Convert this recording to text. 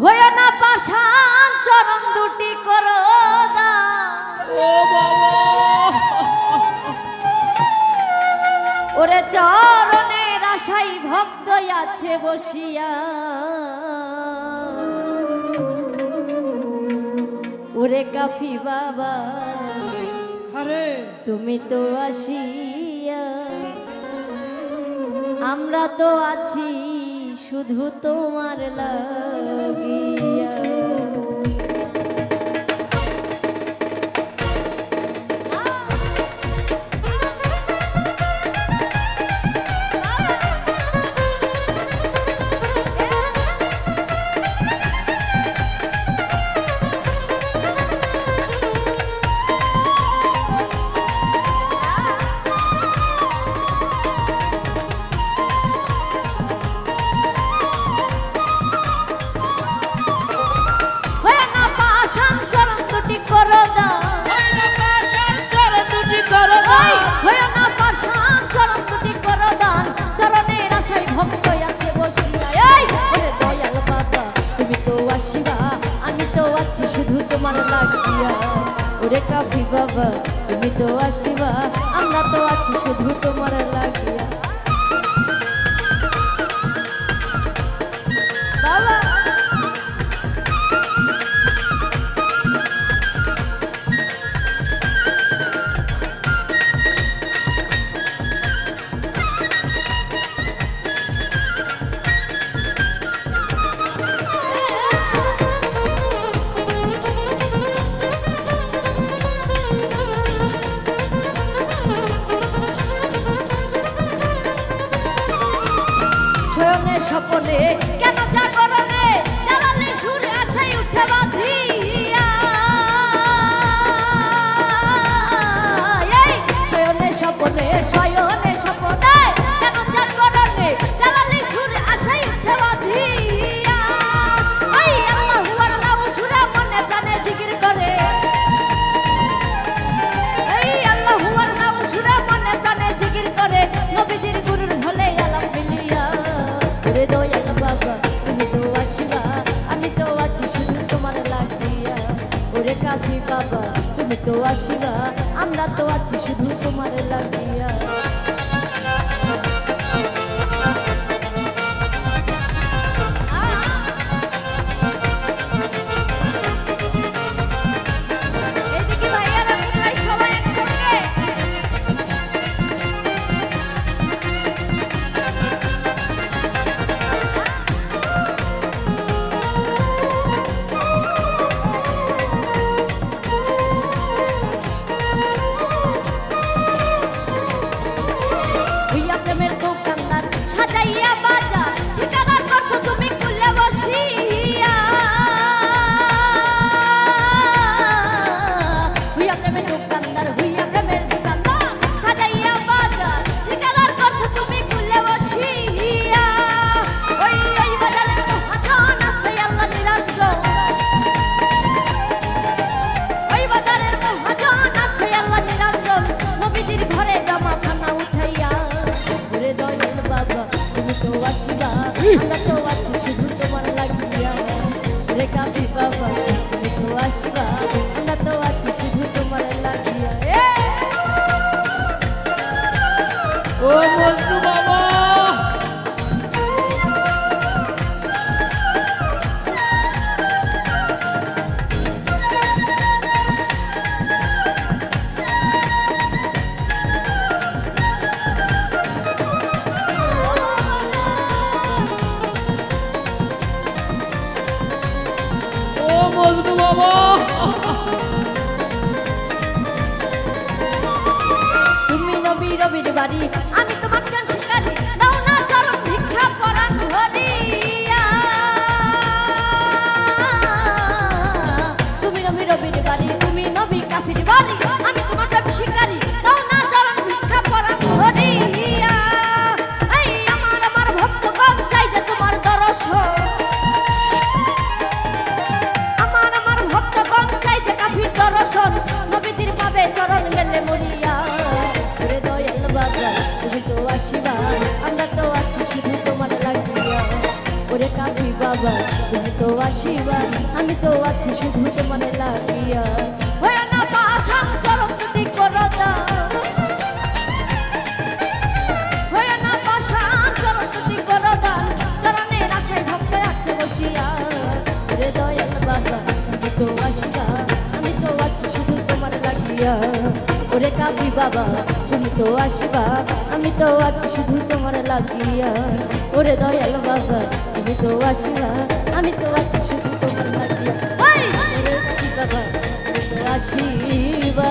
হইও না পাষাণ চরণ দুটি করো দান। ও বাবা ওরে চরণের আশাই ভক্ত আছে বসিয়া, ওরে কাফি বাবা আরে তুমি তো আসিয়া, আমরা তো আছি শুধু তোমার লাগিয়া। ওরে কাফি বাবা তুমি তো আসিবা, আমরা তো আছি শুধু তোমার লাগিয়া। বাবা স্বপনে কেন জাগরণে জ্বালালে সুরে আশাই উঠে বাঁধিয়া, শয়নে স্বপনে শয়নে স্বপনে কেন জাগরণে জ্বালালে সুরে আশাই উঠে বাঁধিয়া। আল্লাহু আল্লাহু সুরে মনে প্রাণে জিকির করে, আল্লাহু আল্লাহু সুরে মনে প্রাণে জিকির করে, নবীজির গুরুর হলে আলাম বিলিয়া। ওরে দয়াল বাবা তুমি তো আসিবা, আমি তো আছি শুধু তোমার লাগিয়া। ওরে কাফি বাবা তুমি তো আসিবা, আমরা তো আছি শুধু তোমার লাগিয়া। আমরা তো আছি শুধু তোমার লাগিয়া। রে কাফি বাবা তুমি তো আসিবা, আমরা তো আছি শুধু তোমার লাগিয়া। ও মজনু বাবা মজনু বাবা তুমি নবী রবির বাড়ি, আমি তোমার জন শিকারি, দাও না চরণ ভিক্ষা পরাণ ধরিয়া। তুমি নবী রবির বাড়ি, তুমি নবী কাফির বাড়ি, আমি তোমার জন শিকারি, দাও না চরণ ভিক্ষা পরাণ ধরিয়া। আমার ভক্তগণ চাই যে তোমার দর্শন, দর্শন নবীজির পাবে চরণ গেলে মরিয়া। ওরে দয়াল বাবা তুমি তো আসিবা, আমরা তো আছি শুধু তোমার লাগিয়া। ওরে কাফি বাবা তুমি তো আসিবা আমি তো আছি শুধু তোমার লাগিয়া হয় না পাশান চরণ যদি করো দাও হয় না পাশান চরণ যদি করো দাও চরণের আশায় ভক্ত আছে বসিয়া ওরে দয়াল বাবা আমি তো আসিবা আমি তো আছি শুধু তোমার লাগিয়া ওরে কাবি বাবা তুমি তো আসিবা আমি তো আছি শুধু তোমার লাগিয়া ওরে দয়াল বাবা তুমি তো আসিবা আমি তো আছি শুধু তোমার লাগিয়া ওরে কাবি বাবা তুমি তো আসিবা